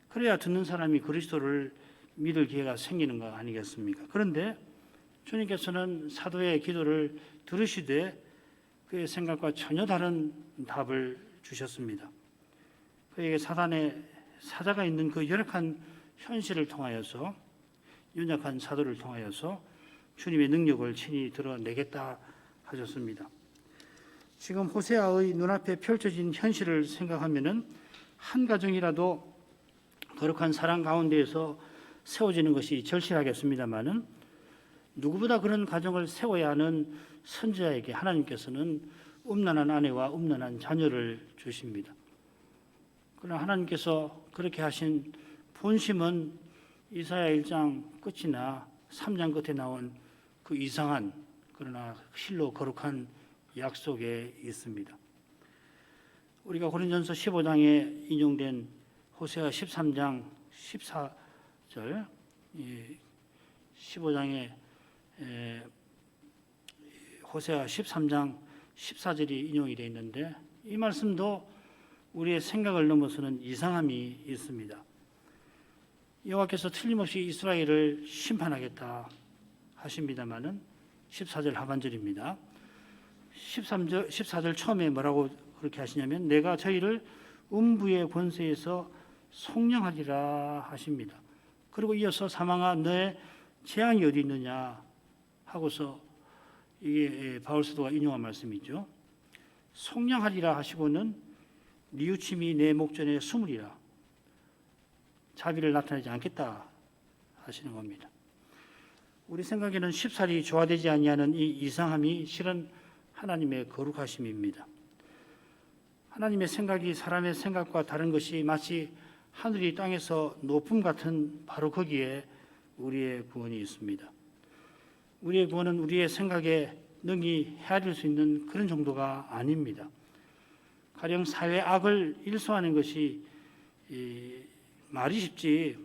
그래야 듣는 사람이 그리스도를 믿을 기회가 생기는 거 아니겠습니까? 그런데 주님께서는 사도의 기도를 들으시되 그의 생각과 전혀 다른 답을 주셨습니다. 그에게 사단의 사자가 있는 그 열악한 현실을 통하여서 연약한 사도를 통하여서 주님의 능력을 친히 드러내겠다 하셨습니다. 지금 호세아의 눈앞에 펼쳐진 현실을 생각하면은 한 가정이라도 거룩한 사랑 가운데에서 세워지는 것이 절실하겠습니다마는 누구보다 그런 가정을 세워야 하는 선지자에게 하나님께서는 음란한 아내와 음란한 자녀를 주십니다. 그러나 하나님께서 그렇게 하신 본심은 이사야 1장 끝이나 3장 끝에 나온 그 이상한 그러나 실로 거룩한 약속에 있습니다. 우리가 고린전서 15장에 인용된 호세아 13장 14절 15장에 호세아 13장 14절이 인용이 되어 있는데 이 말씀도 우리의 생각을 넘어서는 이상함이 있습니다. 여호와께서 틀림없이 이스라엘을 심판하겠다 하십니다마는 14절 하반절입니다. 14절 처음에 뭐라고 그렇게 하시냐면 내가 저희를 음부의 권세에서 속량하리라 하십니다. 그리고 이어서 사망아 너의 재앙이 어디 있느냐 하고서 이게 바울 사도가 인용한 말씀이죠. 속량하리라 하시고는 뉘우침이 내 목전에 숨으리라. 자비를 나타내지 않겠다 하시는 겁니다. 우리 생각에는 쉽사리 조화되지 아니하는 이 이상함이 실은 하나님의 거룩하심입니다. 하나님의 생각이 사람의 생각과 다른 것이 마치 하늘이 땅에서 높음 같은 바로 거기에 우리의 구원이 있습니다. 우리의 구원은 우리의 생각에 능히 헤아릴 수 있는 그런 정도가 아닙니다. 가령 사회 악을 일소하는 것이 말이 쉽지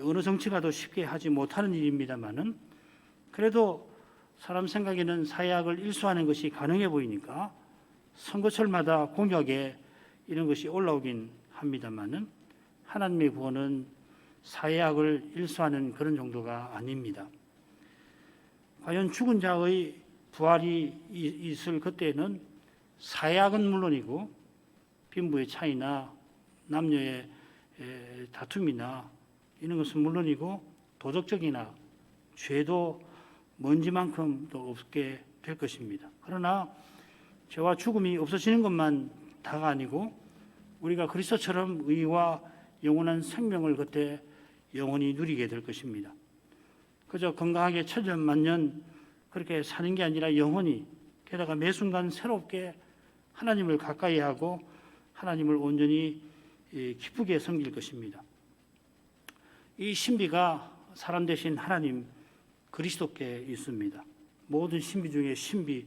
어느 정치가도 쉽게 하지 못하는 일입니다마는 그래도 사람 생각에는 사회 악을 일소하는 것이 가능해 보이니까 선거철마다 공약에 이런 것이 올라오긴 합니다마는 하나님의 구원은 사회 악을 일소하는 그런 정도가 아닙니다. 과연 죽은 자의 부활이 있을 그때는 사회악은 물론이고 빈부의 차이나 남녀의 다툼이나 이런 것은 물론이고 도덕적이나 죄도 먼지만큼도 없게 될 것입니다. 그러나 죄와 죽음이 없어지는 것만 다가 아니고 우리가 그리스도처럼 의와 영원한 생명을 그때 영원히 누리게 될 것입니다. 그저 건강하게 천년만년 그렇게 사는 게 아니라 영원히 게다가 매 순간 새롭게 하나님을 가까이 하고 하나님을 온전히 기쁘게 섬길 것입니다. 이 신비가 사람 대신 하나님 그리스도께 있습니다. 모든 신비 중에 신비,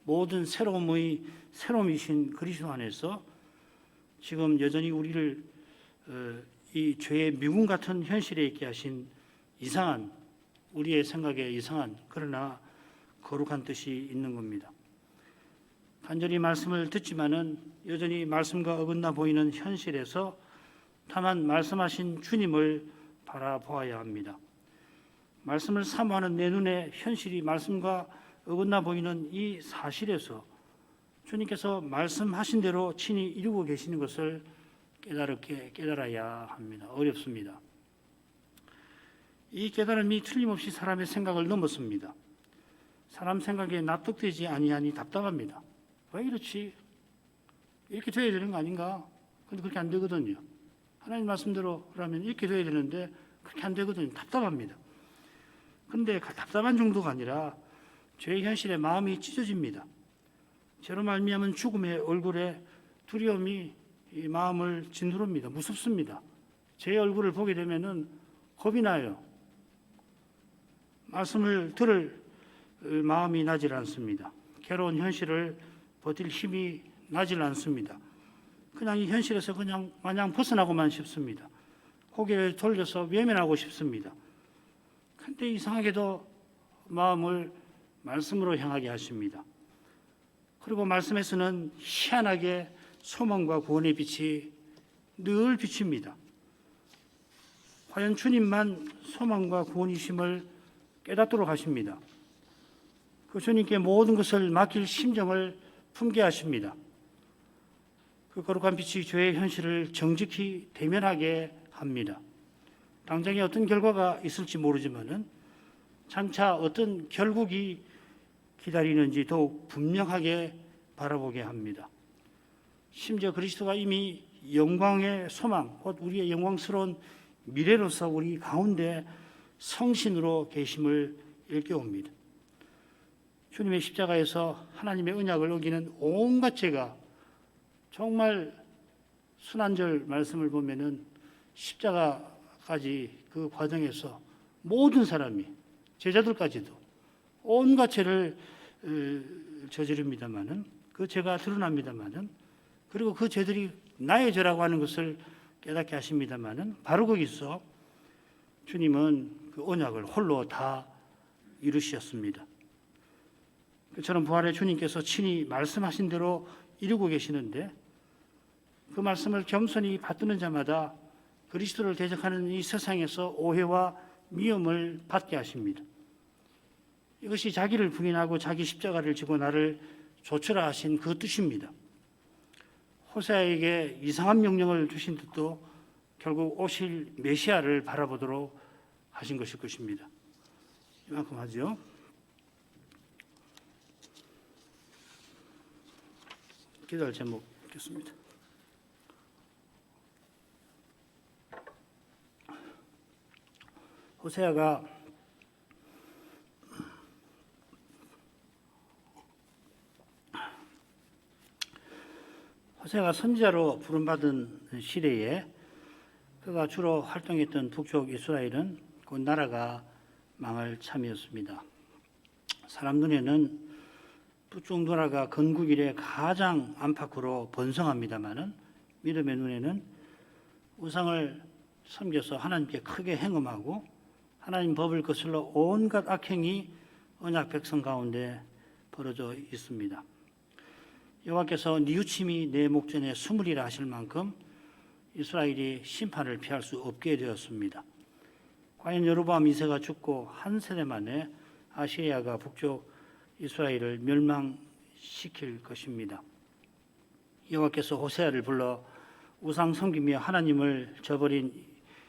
모든 새로움이신 그리스도 안에서 지금 여전히 우리를 이 죄의 미궁 같은 현실에 있게 하신 이상한 우리의 생각에 이상한 그러나 거룩한 뜻이 있는 겁니다. 간절히 말씀을 듣지만은 여전히 말씀과 어긋나 보이는 현실에서 다만 말씀하신 주님을 바라보아야 합니다. 말씀을 사모하는 내 눈에 현실이 말씀과 어긋나 보이는 이 사실에서 주님께서 말씀하신 대로 친히 이루고 계시는 것을 깨달아야 합니다. 어렵습니다. 이 깨달음이 틀림없이 사람의 생각을 넘었습니다. 사람 생각에 납득되지 아니하니 답답합니다. 왜 이렇지? 이렇게 돼야 되는 거 아닌가? 근데 그렇게 안 되거든요. 하나님 말씀대로 그러면 이렇게 돼야 되는데 그렇게 안 되거든요. 답답합니다. 근데 답답한 정도가 아니라 죄의 현실에 마음이 찢어집니다. 죄로 말미암은 죽음의 얼굴에 두려움이 이 마음을 짓누릅니다. 무섭습니다. 제 얼굴을 보게 되면은 겁이 나요. 말씀을 들을 마음이 나질 않습니다. 괴로운 현실을 버틸 힘이 나질 않습니다. 그냥 이 현실에서 그냥 마냥 벗어나고만 싶습니다. 고개를 돌려서 외면하고 싶습니다. 그런데 이상하게도 마음을 말씀으로 향하게 하십니다. 그리고 말씀에서는 희한하게 소망과 구원의 빛이 늘 비칩니다. 과연 주님만 소망과 구원이심을 깨닫도록 하십니다. 그 주님께 모든 것을 맡길 심정을 품게 하십니다. 그 거룩한 빛이 죄의 현실을 정직히 대면하게 합니다. 당장에 어떤 결과가 있을지 모르지만은 장차 어떤 결국이 기다리는지 더욱 분명하게 바라보게 합니다. 심지어 그리스도가 이미 영광의 소망, 곧 우리의 영광스러운 미래로서 우리 가운데 성신으로 계심을 일깨웁니다. 주님의 십자가에서 하나님의 언약을 어기는 온갖 죄가 정말 순환절 말씀을 보면은 십자가까지 그 과정에서 모든 사람이 제자들까지도 온갖 죄를 저지릅니다마는 그 죄가 드러납니다마는 그리고 그 죄들이 나의 죄라고 하는 것을 깨닫게 하십니다마는 바로 거기서 주님은 그 언약을 홀로 다 이루셨습니다. 그처럼 부활의 주님께서 친히 말씀하신 대로 이루고 계시는데 그 말씀을 겸손히 받드는 자마다 그리스도를 대적하는 이 세상에서 오해와 미움을 받게 하십니다. 이것이 자기를 부인하고 자기 십자가를 지고 나를 좇으라 하신 그 뜻입니다. 호세아에게 이상한 명령을 주신 뜻도 결국 오실 메시아를 바라보도록 하신 것일 것입니다. 이만큼 하죠. 기도할 제목 읽겠습니다. 호세아가 선지자로 부름받은 시대에 그가 주로 활동했던 북쪽 이스라엘은 그 나라가 망할 참이었습니다. 사람 눈에는 북쪽 나라가 건국 이래 가장 안팎으로 번성합니다마는 믿음의 눈에는 우상을 섬겨서 하나님께 크게 행음하고 하나님 법을 거슬러 온갖 악행이 언약 백성 가운데 벌어져 있습니다. 여호와께서 뉘우침이 내 목전에 수물이라 하실 만큼 이스라엘이 심판을 피할 수 없게 되었습니다. 과연 여로보암 2세가 죽고 한 세대 만에 아시리아가 북쪽 이스라엘을 멸망시킬 것입니다. 여호와께서 호세아를 불러 우상 섬기며 하나님을 저버린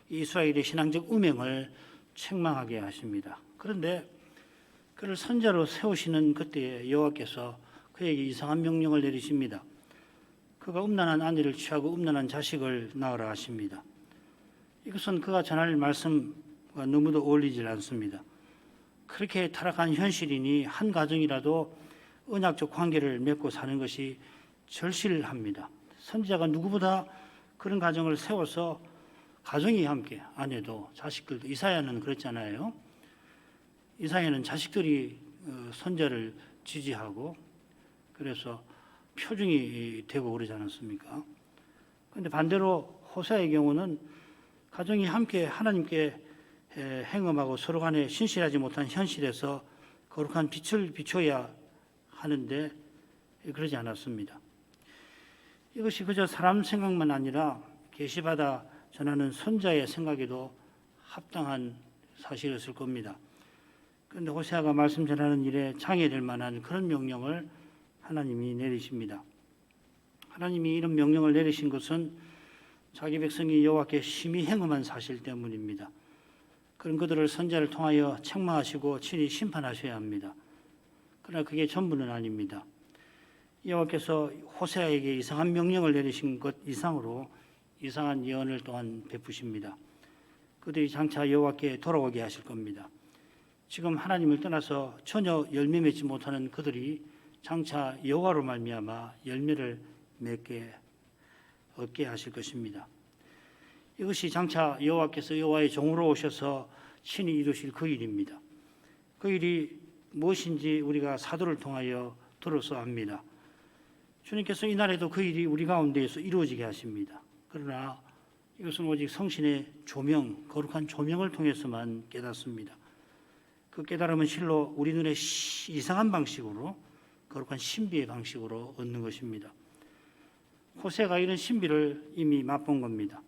이스라엘의 신앙적 음행을 책망하게 하십니다. 그런데 그를 선자로 세우시는 그때에 여호와께서 그에게 이상한 명령을 내리십니다. 그가 음란한 아내를 취하고 음란한 자식을 낳으라 하십니다. 이것은 그가 전할 말씀과 너무도 어울리질 않습니다. 그렇게 타락한 현실이니 한 가정이라도 언약적 관계를 맺고 사는 것이 절실합니다. 선지자가 누구보다 그런 가정을 세워서 가정이 함께 아내도 자식들도, 이사야는 그랬잖아요. 이사야는 자식들이 선자를 지지하고 그래서 표중이 되고 그러지 않았습니까? 그런데 반대로 호세아의 경우는 가정이 함께 하나님께 행음하고 서로 간에 신실하지 못한 현실에서 거룩한 빛을 비춰야 하는데 그러지 않았습니다. 이것이 그저 사람 생각만 아니라 계시받아 전하는 선자의 생각에도 합당한 사실이었을 겁니다. 그런데 호세아가 말씀 전하는 일에 장애될 만한 그런 명령을 하나님이 내리십니다. 하나님이 이런 명령을 내리신 것은 자기 백성이 여호와께 심히 행음한 사실 때문입니다. 그런 그들을 선자를 통하여 책망하시고 친히 심판하셔야 합니다. 그러나 그게 전부는 아닙니다. 여호와께서 호세아에게 이상한 명령을 내리신 것 이상으로 이상한 예언을 또한 베푸십니다. 그들이 장차 여호와께 돌아오게 하실 겁니다. 지금 하나님을 떠나서 전혀 열매 맺지 못하는 그들이 장차 여호와로 말미암아 열매를 얻게 하실 것입니다. 이것이 장차 여호와께서 여호와의 종으로 오셔서 친히 이루실 그 일입니다. 그 일이 무엇인지 우리가 사도를 통하여 들어서 압니다. 주님께서 이날에도 그 일이 우리 가운데에서 이루어지게 하십니다. 그러나 이것은 오직 성신의 조명, 거룩한 조명을 통해서만 깨닫습니다. 그 깨달음은 실로 우리 눈에 이상한 방식으로, 거룩한 신비의 방식으로 얻는 것입니다. 호세가 이런 신비를 이미 맛본 겁니다.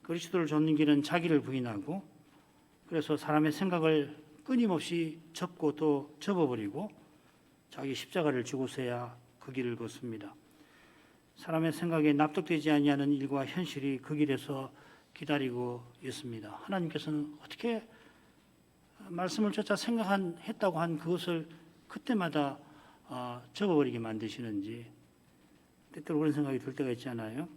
그리스도를 좇는 길은 자기를 부인하고 그래서 사람의 생각을 끊임없이 접고 또 접어버리고 자기 십자가를 지고서야 그 길을 걷습니다. 사람의 생각에 납득되지 아니하는 일과 현실이 그 길에서 기다리고 있습니다. 하나님께서는 어떻게 말씀을 쫓아 생각했다고 한 그것을 그때마다 접어버리게 만드시는지 때때로 그런 생각이 들 때가 있잖아요.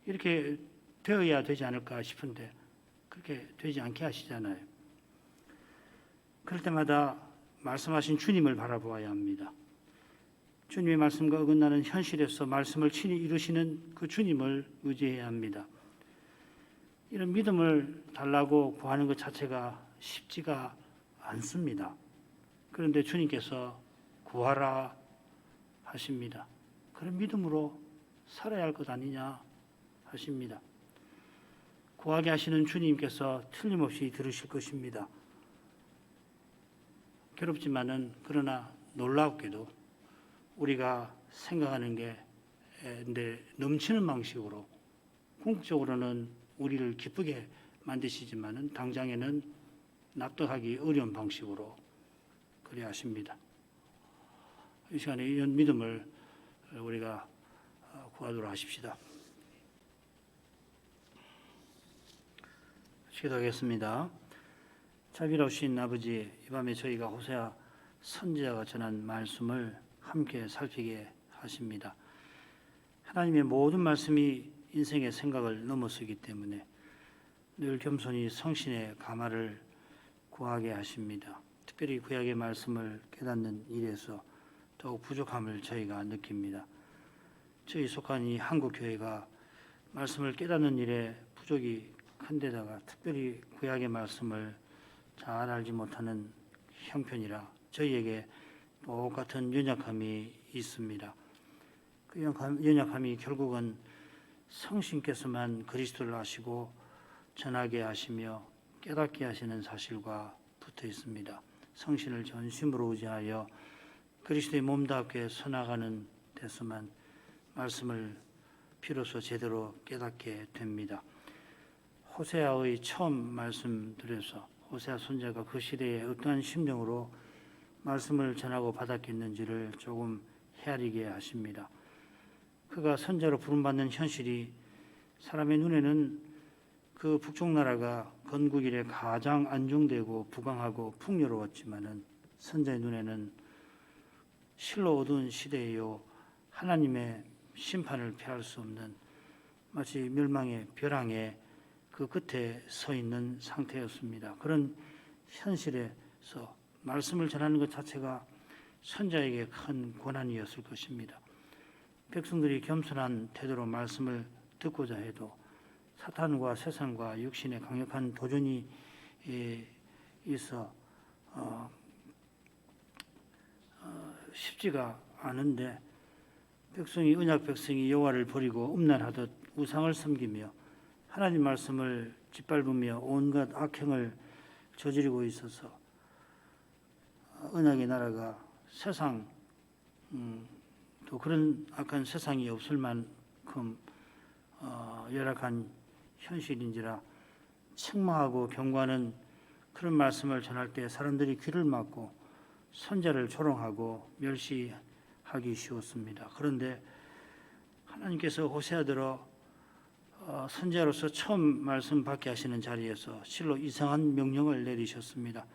이렇게 되어야 되지 않을까 싶은데 그렇게 되지 않게 하시잖아요. 그럴 때마다 말씀하신 주님을 바라보아야 합니다. 주님의 말씀과 어긋나는 현실에서 말씀을 친히 이루시는 그 주님을 의지해야 합니다. 이런 믿음을 달라고 구하는 것 자체가 쉽지가 않습니다. 그런데 주님께서 구하라 하십니다. 그런 믿음으로 살아야 할 것 아니냐 하십니다. 구하게 하시는 주님께서 틀림없이 들으실 것입니다. 괴롭지만은 그러나 놀랍게도 우리가 생각하는 게 넘치는 방식으로 궁극적으로는 우리를 기쁘게 만드시지만은 당장에는 납득하기 어려운 방식으로 그리 하십니다. 이 시간에 이런 믿음을 우리가 구하도록 하십시다. 기도하겠습니다. 자비로우신 아버지, 이 밤에 저희가 호세아 선지자가 전한 말씀을 함께 살피게 하십니다. 하나님의 모든 말씀이 인생의 생각을 넘어서기 때문에 늘 겸손히 성신의 감화를 구하게 하십니다. 특별히 구약의 말씀을 깨닫는 일에서 더욱 부족함을 저희가 느낍니다. 저희 속한 이 한국교회가 말씀을 깨닫는 일에 부족이 큰데다가 특별히 구약의 말씀을 잘 알지 못하는 형편이라 저희에게 똑같은 연약함이 있습니다. 그 연약함이 결국은 성신께서만 그리스도를 아시고 전하게 하시며 깨닫게 하시는 사실과 붙어 있습니다. 성신을 전심으로 의지하여 그리스도의 몸답게 서나가는 데서만 말씀을 비로소 제대로 깨닫게 됩니다. 호세아의 처음 말씀들에서 호세아 선지자가 그 시대에 어떠한 심령으로 말씀을 전하고 받았겠는지를 조금 헤아리게 하십니다. 그가 선지자로 부름받는 현실이 사람의 눈에는 그 북쪽 나라가 건국 이래 가장 안정되고 부강하고 풍요로웠지만은 선지자의 눈에는 실로 어두운 시대에요 하나님의 심판을 피할 수 없는 마치 멸망의 벼랑에 그 끝에 서 있는 상태였습니다. 그런 현실에서 말씀을 전하는 것 자체가 선지자에게 큰 고난이었을 것입니다. 백성들이 겸손한 태도로 말씀을 듣고자 해도 사탄과 세상과 육신의 강력한 도전이 있어 쉽지가 않은데 언약 백성이 여호와를 버리고 음란하듯 우상을 섬기며 하나님 말씀을 짓밟으며 온갖 악행을 저지르고 있어서 언약의 나라가 세상 또 그런 악한 세상이 없을 만큼 열악한 현실인지라 책망하고 경고하는 그런 말씀을 전할 때 사람들이 귀를 막고 선지자를 조롱하고 멸시하기 쉬웠습니다. 그런데 하나님께서 호세아 들어 선지자로서 처음 말씀 받게 하시는 자리에서 실로 이상한 명령을 내리셨습니다.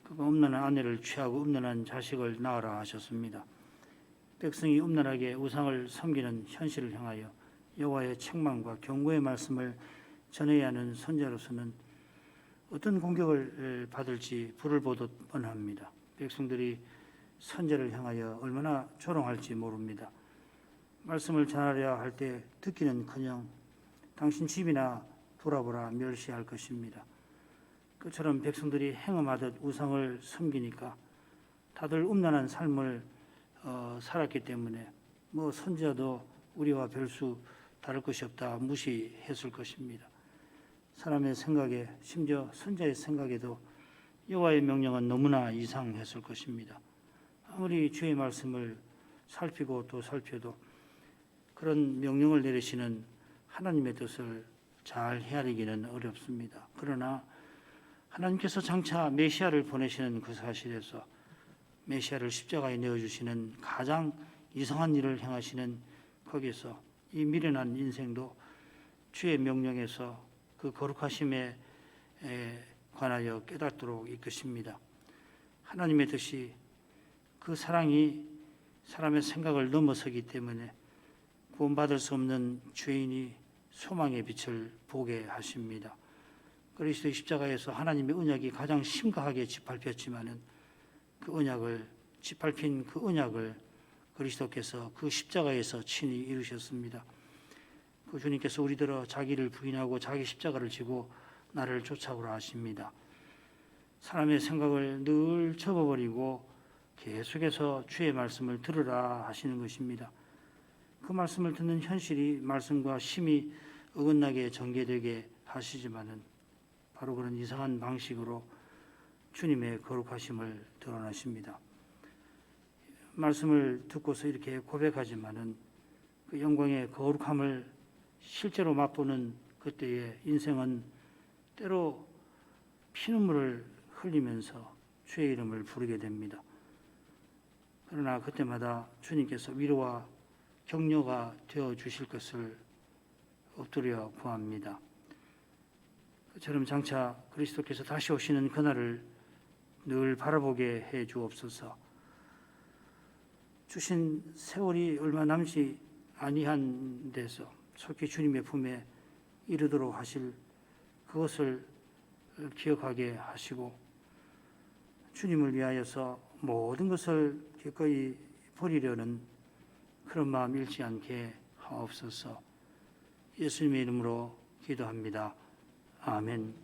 그가 음란한 아내를 취하고 음란한 자식을 낳으라 하셨습니다. 백성이 음란하게 우상을 섬기는 현실을 향하여 여호와의 책망과 경고의 말씀을 전해야 하는 선지자로서는 어떤 공격을 받을지 불을 보듯 뻔합니다. 백성들이 선지자를 향하여 얼마나 조롱할지 모릅니다. 말씀을 전하려 할 때 듣기는커녕 당신 집이나 돌아보라 멸시할 것입니다. 그처럼 백성들이 행음하듯 우상을 섬기니까 다들 음란한 삶을 살았기 때문에 선지자도 우리와 별수 다를 것이 없다 무시했을 것입니다. 사람의 생각에 심지어 선지자의 생각에도 여호와의 명령은 너무나 이상했을 것입니다. 아무리 주의 말씀을 살피고 또 살펴도 그런 명령을 내리시는 하나님의 뜻을 잘 헤아리기는 어렵습니다. 그러나 하나님께서 장차 메시아를 보내시는 그 사실에서 메시아를 십자가에 내어주시는 가장 이상한 일을 행하시는 거기서 이 미련한 인생도 주의 명령에서 그 거룩하심에 관하여 깨닫도록 이끄십니다. 하나님의 뜻이 그 사랑이 사람의 생각을 넘어서기 때문에 구원받을 수 없는 죄인이 소망의 빛을 보게 하십니다. 그리스도의 십자가에서 하나님의 언약이 가장 심각하게 짓밟혔지만은 그 언약을 짓밟힌 그 언약을 그리스도께서 그 십자가에서 친히 이루셨습니다. 그 주님께서 우리들어 자기를 부인하고 자기 십자가를 지고 나를 쫓아오라 하십니다. 사람의 생각을 늘 접어버리고 계속해서 주의 말씀을 들으라 하시는 것입니다. 그 말씀을 듣는 현실이 말씀과 심히 어긋나게 전개되게 하시지만은 바로 그런 이상한 방식으로 주님의 거룩하심을 드러나십니다. 말씀을 듣고서 이렇게 고백하지만은 그 영광의 거룩함을 실제로 맛보는 그때의 인생은 때로 피눈물을 흘리면서 주의 이름을 부르게 됩니다. 그러나 그때마다 주님께서 위로와 격려가 되어 주실 것을 엎드려 구합니다. 그처럼 장차 그리스도께서 다시 오시는 그날을 늘 바라보게 해 주옵소서. 주신 세월이 얼마 남지 아니한 데서 속히 주님의 품에 이르도록 하실 그것을 기억하게 하시고 주님을 위하여서 모든 것을 기꺼이 버리려는 그런 마음 잃지 않게 하옵소서. 예수님의 이름으로 기도합니다. 아멘.